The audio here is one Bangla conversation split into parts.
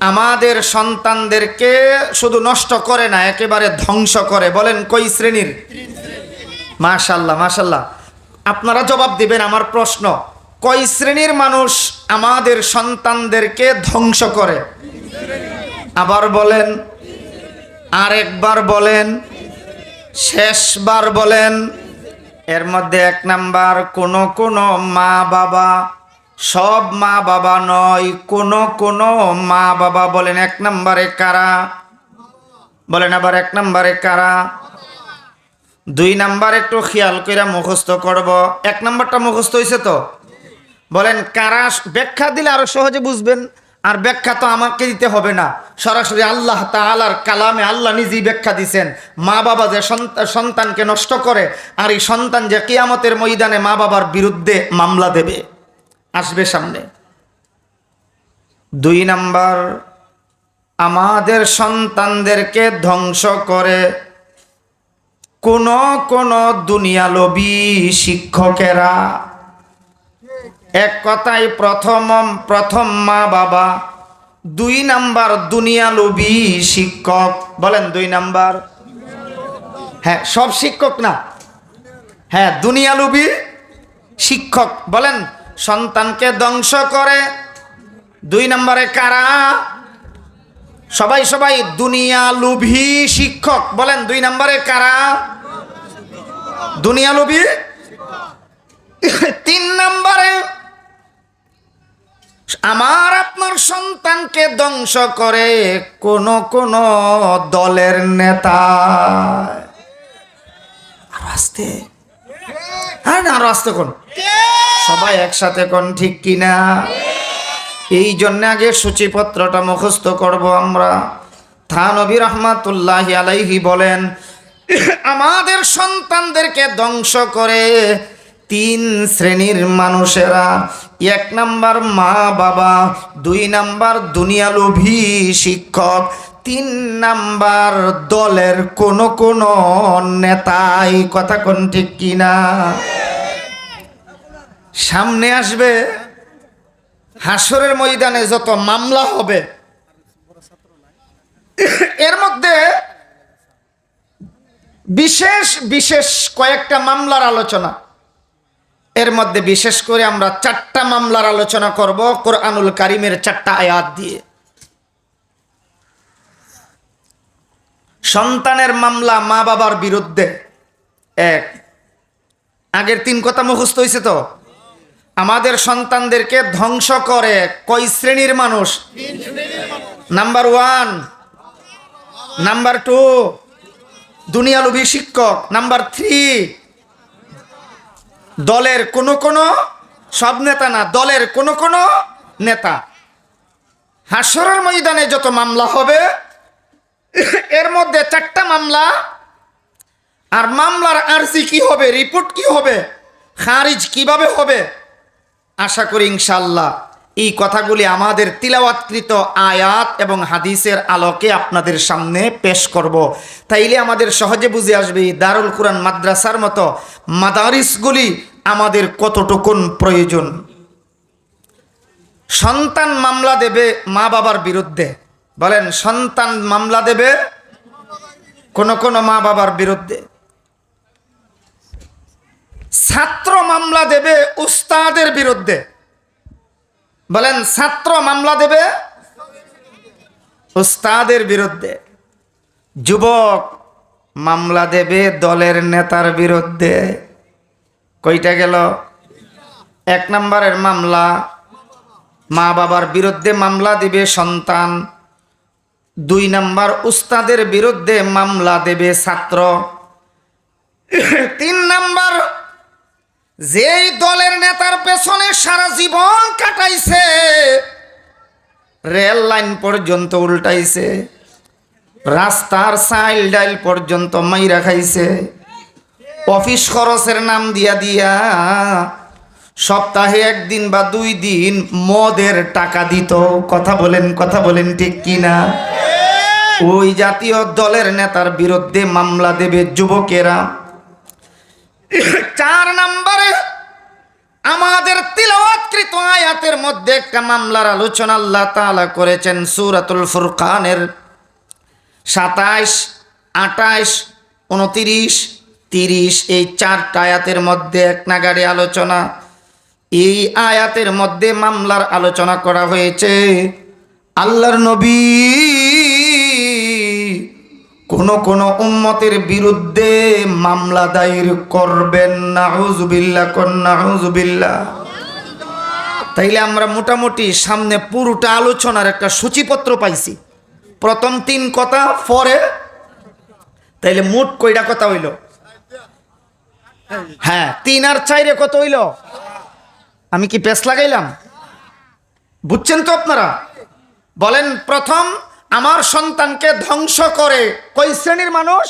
আমাদের সন্তানদেরকে শুধু নষ্ট করে না, একেবারে ধ্বংস করে। বলেন কই শ্রেণীর? মাশাআল্লাহ মাশাআল্লাহ। আপনারা জবাব দিবেন আমার প্রশ্ন, কয় শ্রেণীর মানুষ আমাদের সন্তানদেরকে ধ্বংস করে? আবার বলেন, আরেকবার বলেন, শেষবার বলেন। এর মধ্যে 1 নাম্বার, কোন মা বাবা, সব মা বাবা নয়, কোন মা বাবা। বলেন 1 নম্বরে কারা? বলেন আবার 1 নম্বরে কারা? 2 নাম্বার একটু খেয়াল করে মুখস্থ করব। 1 নাম্বারটা মুখস্থ হয়েছে তো? বলেন কারা? ব্যাখ্যা দিলে আরো সহজে বুঝবেন। আর ব্যাখ্যা তো আমাকে দিতে হবে না, সরাসরি আল্লাহ তাআলার কালামে আল্লাহ নিজেই ব্যাখ্যা দিয়েছেন। মা বাবা যে সন্তানকে নষ্ট করে, আর এই সন্তান যে কিয়ামতের ময়দানে মা বাবার বিরুদ্ধে মামলা দেবে, আসবে সামনে। 2 নাম্বার, আমাদের সন্তানদেরকে ধ্বংস করে কোন দুনিয়ালোভী শিক্ষকেরা। এক কথায় প্রথম মা বাবা, 2 নাম্বার দুনিয়ালোভী শিক্ষক। বলেন 2 নাম্বার। হ্যাঁ, সব শিক্ষক না, হ্যাঁ দুনিয়ালোভী শিক্ষক। বলেন সন্তানকে ধ্বংস করে 2 নম্বরে কারা? সবাই দুনিয়ালোভী শিক্ষক। বলেন 2 নম্বরে কারা? দুনিয়ালোভী। 3 নম্বরে, আমার আপনার সন্তানকে ধ্বংস করে কোন দলের নেতা। আরো আসতে, আরো আসতে কোন, সবাই একসাথে কোন, ঠিক কিনা? এই জন্য আগে সূচিপত্রটা মুখস্থ করব আমরা। থানবী রাহমাতুল্লাহি আলাইহি বলেন, আমাদের সন্তানদেরকে ধ্বংস করে 3 শ্রেণীর মানুষেরা। 1 নাম্বার মা বাবা, 2 নাম্বার দুনিয়ালোভী শিক্ষক, 3 নাম্বার দলের কোন নেতাই। কথা কোন, ঠিক কিনা? সামনে আসবে হাসরের ময়দানে যত মামলা হবে, এর মধ্যে বিশেষ কয়েকটা মামলার আলোচনা। এর মধ্যে বিশেষ করে আমরা 4টা মামলার আলোচনা করব কোরআনুল কারীমের 4টা আয়াত দিয়ে। সন্তানের মামলা মা বাবার বিরুদ্ধে। 1, আগের 3 কথা মুখস্থ হয়েছে তো? আমাদের সন্তানদেরকে ধ্বংস করে কয় শ্রেণীর মানুষ? নাম্বার 1, নাম্বার 2 দুনিয়ালোভী শিক্ষক, নাম্বার 3 দলের কোন সব নেতা না, দলের কোন নেতা। হাসরের ময়দানে যত মামলা হবে, এর মধ্যে 4টা মামলা। আর মামলার আরজি কি হবে, রিপোর্ট কি হবে, খারিজ কিভাবে হবে, আশা করি ইনশাআল্লাহ এই কথাগুলি আমাদের তিলাওয়াতকৃত আয়াত এবং হাদিসের আলোকে আপনাদের সামনে পেশ করব। তাইলে আমাদের সহজে বুঝে আসবে দারুল কুরআন মাদ্রাসার মতো মাদারিসগুলি আমাদের কতটুকুন প্রয়োজন। সন্তান মামলা দেবে মা বাবার বিরুদ্ধে। বলেন সন্তান মামলা দেবে কোন মা বাবার বিরুদ্ধে। ছাত্র মামলা দেবে উস্তাদের বিরুদ্ধে। বলেন ছাত্র মামলা দেবে উস্তাদের বিরুদ্ধে। যুবক মামলা দেবে দলের নেতার বিরুদ্ধে। কয়টা গেল? 1 নম্বরের মামলা মা বাবার বিরুদ্ধে মামলা দিবে সন্তান। 2 নম্বর উস্তাদের বিরুদ্ধে মামলা দেবে ছাত্র। 3 নম্বর, যেই দলের নেতার পেছনে সারা জীবন কাটাইছে, রেল লাইন পর্যন্ত উল্টাইছে, রাস্তার চাইল ডাইল পর্যন্ত মাইরা খাইছে, অফিস খরচের নাম দিয়া সপ্তাহে 1 দিন বা 2 দিন মদের টাকা দিত। কথা বলেন ঠিক কিনা? ওই জাতীয় দলের নেতার বিরুদ্ধে মামলা দেবে যুবকেরা। 4 নম্বরে, আমাদের তিলাওয়াতকৃত আয়াতের মধ্যে একটা মামলার আলোচনা আল্লাহ তাআলা করেছেন সূরাতুল ফুরকানের 27, 28, 29, 30 এই 4টা আয়াতের মধ্যে এক নাগাড়ে আলোচনা। এই আয়াতের মধ্যে মামলার আলোচনা করা হয়েছে। আল্লাহর নবী কোন উম্মতের বিরুদ্ধে মামলা দায়ের করবেন। নাউযুবিল্লাহ, নাউযুবিল্লাহ। তাইলে আমরা মোটামুটি সামনে পুরোটা আলোচনার একটা সূচিপত্র পাইছি। প্রথম 3 কথা, পরে তাইলে মোট কয়টা কথা হইল? হ্যাঁ, 3 আর 4 কত হইল? আমি কি পেছ লাগাইলাম? বুঝছেন তো আপনারা? বলেন, প্রথম, আমার সন্তানকে ধ্বংস করে কয় শ্রেণীর মানুষ?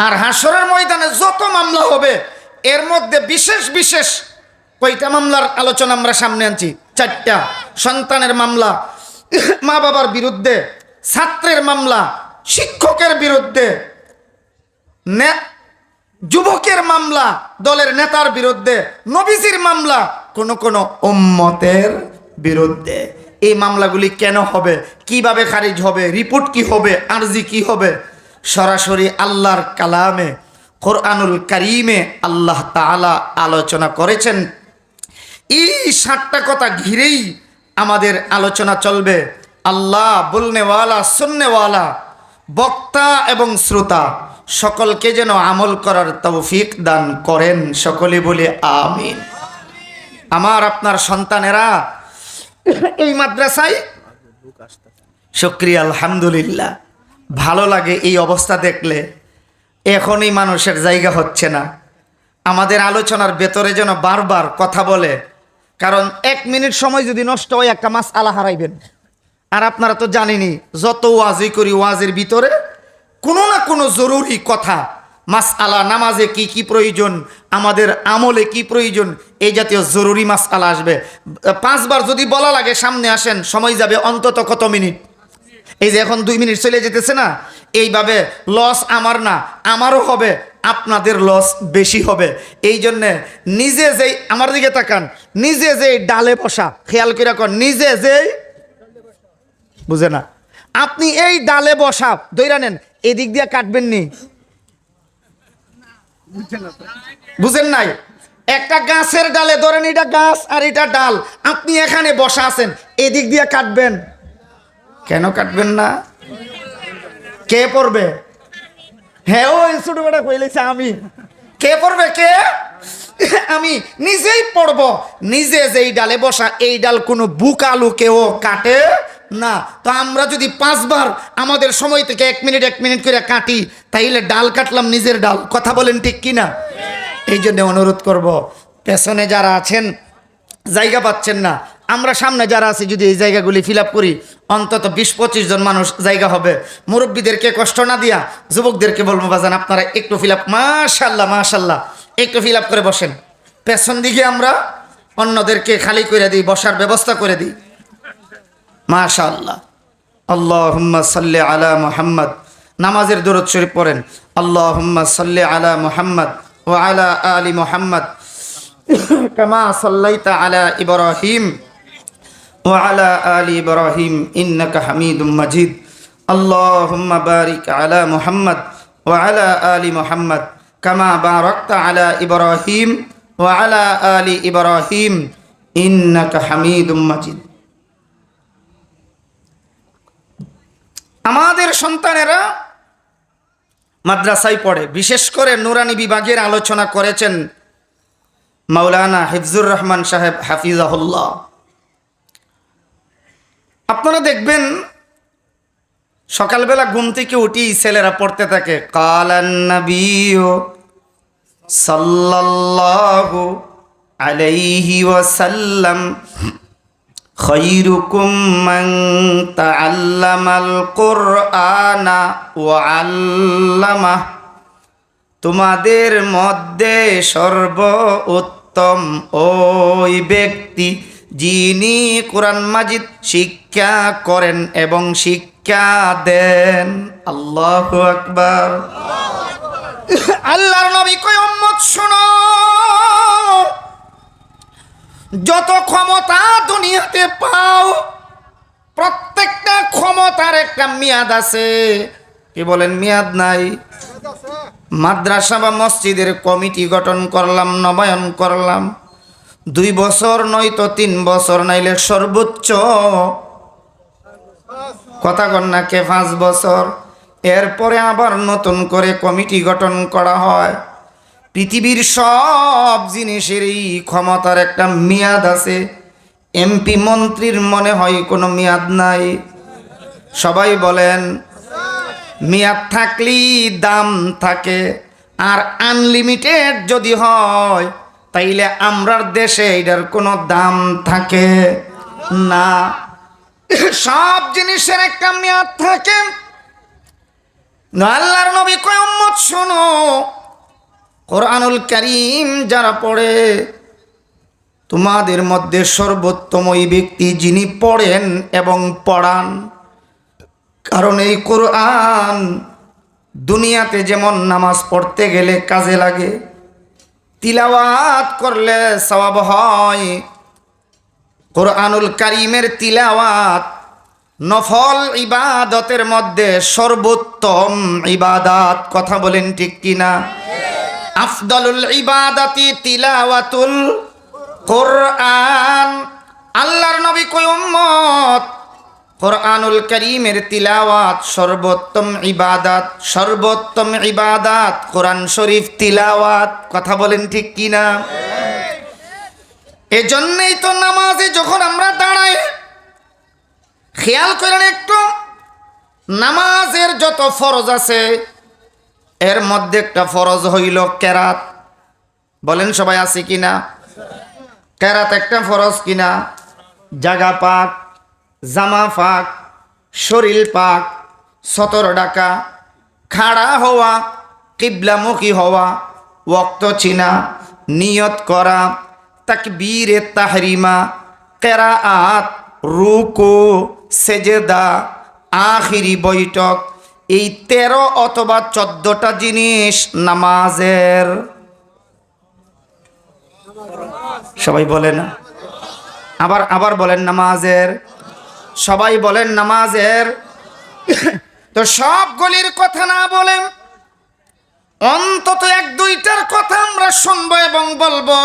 আর হাসরের ময়দানে যত মামলা হবে এর মধ্যে বিশেষ বিশেষ কয়টা মামলার আলোচনা আমরা সামনে আনছি? 4টা। সন্তানের মামলা, মা বাবার বিরুদ্ধে, ছাত্রের মামলা, শিক্ষকের বিরুদ্ধে, যুবকের মামলা, দলের নেতার বিরুদ্ধে, নবীজির মামলা, কোন উম্মতের বিরুদ্ধে। এই মামলাগুলি কেন হবে, কিভাবে খারিজ হবে, রিপোর্ট কি হবে, আরজি কি হবে, সরাসরি আল্লাহর কালামে কোরআনুল কারীমে আল্লাহ তাআলা আলোচনা করেছেন। এই 7টা কথা ঘিরেই আমাদের আলোচনা চলবে। আল্লাহ বলনেওয়ালা, শুননেওয়ালা, বক্তা এবং শ্রোতা সকলকে যেন আমল করার তৌফিক দান করেন। সকলে বলে আমিন। আমার আপনার সন্তানেরা এই মাদ্রাসায়, শুকরিয়া, আলহামদুলিল্লাহ, ভালো লাগে এই অবস্থা দেখলে। এখনই মানুষের জায়গা হচ্ছে না। আমাদের আলোচনার ভেতরে যেন বারবার কথা বলে, কারণ 1 মিনিট সময় যদি নষ্ট হয় একটা মাসআলা হারাইবেন। আর আপনারা তো জানেনই, যত ওয়াজই করি ওয়াজের ভিতরে কোনো না কোনো জরুরি কথা, মাসআলা, নামাজে কি কি প্রয়োজন, আমাদের আমলে কি প্রয়োজন, এই জাতীয় জরুরি মাসআলা আসবে। 5 বার যদি বলা লাগে সামনে আসেন, সময় যাবে অন্তত কত মিনিট? এই যে এখন 2 মিনিট চলে যেতেছে না, এইভাবে লস আমার না, আমারও হবে, আপনাদের লস বেশি হবে। এই জন্যে নিজে যেই, আমার দিকে তাকান, নিজে যেই ডালে বসা, খেয়াল করে রাখুন, নিজে যেই, বুঝে না, আপনি এই ডালে বসা ধইরা নেন, এদিক দিয়ে কাটবেন নি, বুঝেন নাই? একটা গাছের ডালে ধরেন, এটা গাছ আর এটা ডাল, আপনি এখানে বসা আছেন, এদিক দিয়ে কাটবেন, কেন কাটবেন না? কে পড়বে? হ্যাঁ, ওই ছোট বেটা কইলেছে আমি। কে পড়বে? কে? আমি নিজেই পড়ব। নিজে যেই ডালে বসা, এই ডাল কোনো বুকালু কেউ কাটে না। তো আমরা যদি 5 বার আমাদের সময় থেকে 1 মিনিট 1 মিনিট করে কাটি, তাইলে ডাল কাটলাম নিজের ডাল। কথা বলেন ঠিক কিনা? এই জন্য অনুরোধ করব, পেছনে যারা আছেন জায়গা পাচ্ছেন না, আমরা সামনে যারা আছি যদি এই জায়গাগুলি ফিল আপ করি, অন্তত 20-25 জন মানুষ জায়গা হবে। মুরব্বীদেরকে কষ্ট না দিয়া যুবকদেরকে বলবো, বাজান আপনারা একটু ফিল আপ, মাশাল্লাহ মাশাল্লাহ, একটু ফিল আপ করে বসেন। পেছন দিকে আমরা অন্যদেরকে খালি করে দিই, বসার ব্যবস্থা করে দিই। মাশাআল্লাহ। আল্লাহুম্মা সাল্লি আলা মুহাম্মদ। নামাজের দরুদ শরীফ পড়েন। আল্লাহুম্মা সাল্লি আলা মুহাম্মদ ওয়া আলা আলি মুহাম্মদ কামা সাল্লাইতা আলা ইব্রাহিম ওয়া আলা আলি ইব্রাহিম ইন্নাকা হামিদুম মাজিদ। আল্লাহুম্মা বারিক আলা মুহাম্মদ ওয়া আলা আলি মুহাম্মদ কামা বারাকতা আলা ইব্রাহিম ওয়া আলা আলি ইব্রাহিম ইন্নাকা হামিদুম মাজিদ। আমাদের সন্তানেরা মাদ্রাসায় পড়ে, বিশেষ করে নুরানি বিভাগের আলোচনা করেছেন মাওলানা হিফজুর রহমান সাহেব হাফিজাহুল্লাহ। আপনারা দেখবেন সকালবেলা ঘুম থেকে উঠি ছেলেরা পড়তে থাকে, কালান নবিয়্যু সাল্লাল্লাহু আলাইহি ওয়াসাল্লাম খায়রুকুম মান তাআল্লামাল কুরআনা ওয়া আল্লামাহ। তোমাদের মধ্যে সর্বোত্তম ওই ব্যক্তি যিনি কোরআন মাজিদ শিক্ষা করেন এবং শিক্ষা দেন। আল্লাহু আকবার। আল্লাহর নবী কয়, উম্মত শোনো, যত ক্ষমতা দুনিয়াতে পাও প্রত্যেকটা ক্ষমতার একটা মেয়াদ আছে। কি বলেন, মেয়াদ নাই? মাদ্রাসা বা মসজিদের কমিটি গঠন করলাম, নবায়ন করলাম, 2 বছর নয়তো 3 বছর, নাইলে সর্বোচ্চ কথা কন্যাকে 5 বছর। এরপরে আবার নতুন করে কমিটি গঠন করা হয়। পৃথিবীর সব জিনিসেরই ক্ষমতার একটা মেয়াদ আছে। এমপি মন্ত্রীর মনে হয় কোনো মেয়াদ নাই? সবাই বলেন, মেয়াদ থাকলেই দাম থাকে। আর আনলিমিটেড যদি হয় তাইলে আমরার দেশে এটার কোনো দাম থাকে না। সব জিনিসের একটা মেয়াদ থাকে। আল্লাহর নবী কয়, উম্মত শোনো, কোরআনুল কারীম যারা পড়ে তোমাদের মধ্যে সর্বোত্তম ওই ব্যক্তি যিনি পড়েন এবং পড়ান। কারণ এই কোরআন দুনিয়াতে যেমন নামাজ পড়তে গেলে কাজে লাগে, তিলাওয়াত করলে সওয়াব হয়, কোরআনুল কারীমের তিলাওয়াত নফল ইবাদতের মধ্যে সর্বোত্তম ইবাদত। কথা বলেন ঠিক কিনা? আফদালুল ইবাদাতি তিলাওয়াতুল কোরআন। আল্লাহর নবী কই, উম্মত, কোরআনুল কারীমের তিলাওয়াত সর্বোত্তম ইবাদত। সর্বোত্তম ইবাদত কোরআন শরীফ তিলাওয়াত। কথা বলেন ঠিক কিনা? এজন্যই তো নামাজে যখন আমরা দাঁড়াই, খেয়াল করেন একটু, নামাজের যত ফরজ আছে এর মধ্যে একটা ফরজ হইল কেরাত। বলেন সবাই আছে কিনা? কেরাত একটা ফরজ কিনা? জাগা পাক, জামা পাক, শরীর পাক, সতর ডাকা, খাড়া হওয়া, কিবলামুখী হওয়া, ওয়াক্ত চিনা, নিয়ত করা, তাকবীরে তাহরিমা, কেরাআত, রুকু, সেজদা, আখিরি বৈঠক, এই 13 অথবা 14টা জিনিস নামাজের। সবাই বলে না? আবার বলেন নামাজের। সবাই বলেন নামাজের। তো সবগুলির কথা না বলেন, অন্তত 1-2টার কথা আমরা শুনবো এবং বলবো।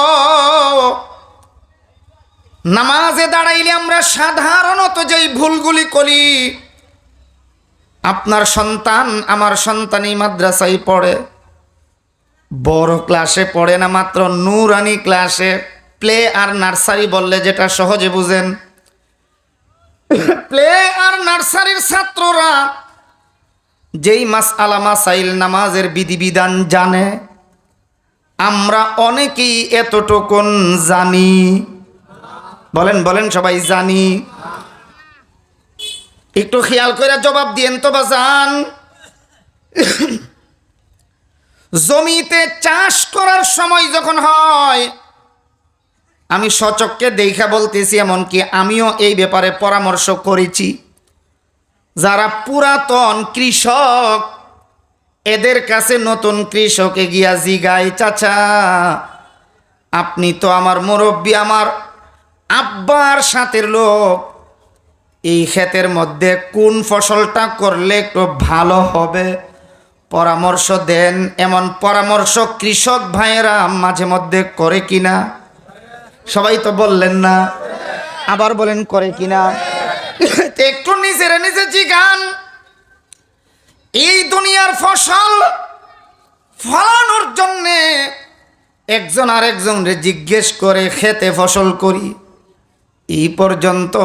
নামাজে দাঁড়াইলে আমরা সাধারণত যেই ভুলগুলি করি, আপনার সন্তান আমার সন্তান এই মাদ্রাসায় পড়ে, বড় ক্লাসে পড়ে না, মাত্র নূরানি ক্লাসে, প্লে আর নার্সারি বললে যেটা সহজে বুঝেন। প্লে আর নার্সারির ছাত্ররা যেই মাসআলা মাসাইল নামাজের বিধিবিধান জানে, আমরা অনেকেই এতটুকুন জানি। বলেন সবাই জানি? একটু খেয়াল করে জবাব দিয়েন তো বাজান। জমিতে চাষ করার সময় যখন হয়, আমি সচক্ষে দেখা বলতেছি, এমনকি আমিও এই ব্যাপারে পরামর্শ করেছি, যারা পুরাতন কৃষক এদের কাছে নতুন কৃষকে গিয়া জিগায়, চাচা আপনি তো আমার মুরব্বী, আমার আব্বার সাথের লোক, এই ক্ষেতের মধ্যে কোন ফসলটা করলে একটু ভালো হবে পরামর্শ দেন। এমন পরামর্শ কৃষক ভাইয়েরা মাঝে মধ্যে করে কিনা? সবাই তো বললেন না, আবার বলেন করে কিনা? একটু নিজে জিগান, এই দুনিয়ার ফসল ফলানোর জন্যে একজন আরেকজনরে জিজ্ঞেস করে খেতে ফসল করি। এই পর্যন্ত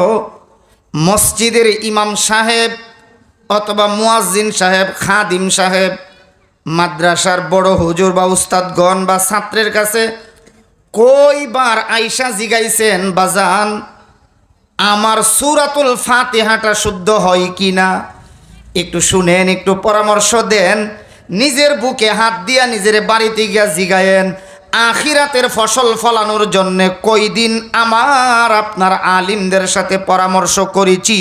মসজিদের ইমাম সাহেব অথবা মুয়াজ্জিন সাহেব, খাদিম সাহেব, মাদ্রাসার বড় হুজুর বা উস্তাদগণ বা ছাত্রের কাছে কইবার আইসা জিগাইছেন, বাজান আমার সূরাতুল ফাতিহাটা শুদ্ধ হয় কিনা একটু শুনেন, একটু পরামর্শ দেন। নিজের বুকে হাত দিয়া নিজের বাড়িতে গিয়া জিগায়েন, আখিরাতের ফসল ফলানোর জন্য কয়দিন আমার আপনার আলিমদের সাথে পরামর্শ করেছি,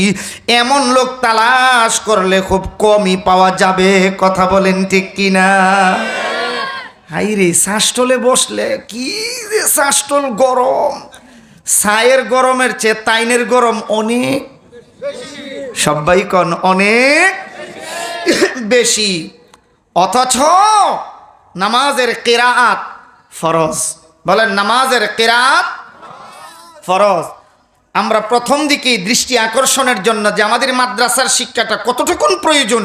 এমন লোক তালাশ করলে খুব কমই পাওয়া যাবে। কথা বলেন ঠিক কিনা? হাই রে, শাসটলে বসলে কি যে শাসটল গরম, ছায়ের গরমের চেয়ে তাইনের গরম অনেক, সবাই কন অনেক বেশি। অথচ নামাজের কিরাআত ফরজ। বলেন নামাজের কিরাআত ফরজ। আমরা প্রথম দিকেই দৃষ্টি আকর্ষণের জন্য যে আমাদের মাদ্রাসার শিক্ষাটা কতটুকুন প্রয়োজন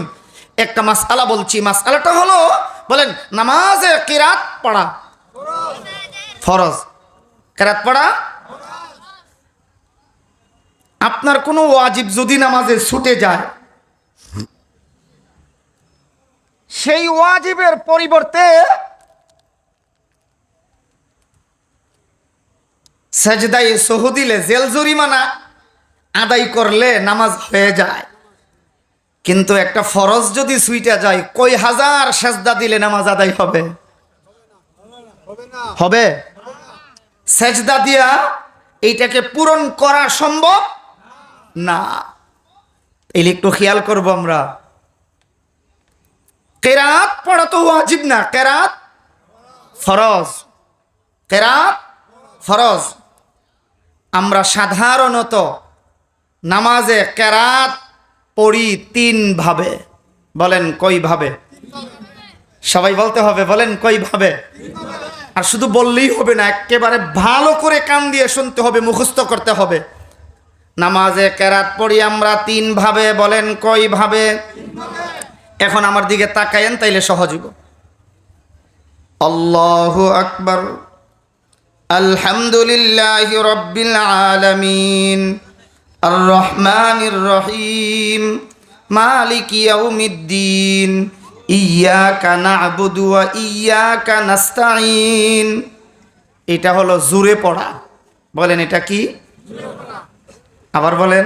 একটা মাসআলা বলছি। মাসআলাটা হলো, বলেন নামাজে কিরাত পড়া ফরজ। কিরাত পড়া, আপনার কোনো ওয়াজিব যদি নামাজে ছুটে যায়, সেই ওয়াজিবের পরিবর্তে সাজদায়ে সহু দিলে জেল জরিমানা আদায় করলে নামাজ হয়ে যায়। কিন্তু একটা ফরজ যদি ছুইটা যায়, কই হাজার সেজদা দিলে নামাজ আদায় হবে? হবে? সেজদা দিয়া এইটাকে পূরণ করা সম্ভব না। এই একটু খেয়াল করবো আমরা। কেরাত পড়া তো ওয়াজিব না, কেরাত ফরজ। কেরাত ফরজ। আমরা সাধারণত নামাজে কেরাত পড়ি তিন ভাবে। বলেন কই ভাবে? সবাই বলতে হবে, বলেন কই ভাবে? আর শুধু বললেই হবে না, একেবারে ভালো করে কান দিয়ে শুনতে হবে, মুখস্থ করতে হবে। নামাজে কেরাত পড়ি আমরা তিন ভাবে। বলেন কই ভাবে? এখন আমার দিকে তাকায়েন, তাইলে সহজ হইব। আল্লাহু আকবার, আলহামদুলিল্লাহি রাব্বিল আলামিন, আর রহমানির রহিম, মালিকি ইয়াউমিদ্দিন, ইয়্যাকা না'বুদু ওয়া ইয়্যাকা নাস্তাঈন। এটা হলো জোরে পড়া। বলেন এটা কি? আবার বলেন।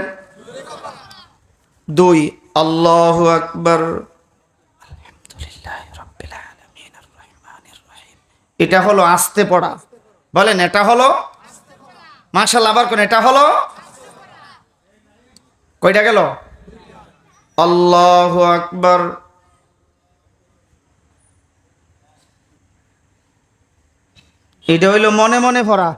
দুই, আল্লাহু আকবার, আলহামদুলিল্লাহি রাব্বিল আলামিন, আর রহমানির রহিম। এটা হলো আস্তে পড়া। বলেন এটা হলো মাশাআল্লাহ। আবার কোন? এটা হলো কয়টা গেল? আল্লাহু আকবার, এটা হইল মনে মনে পড়া।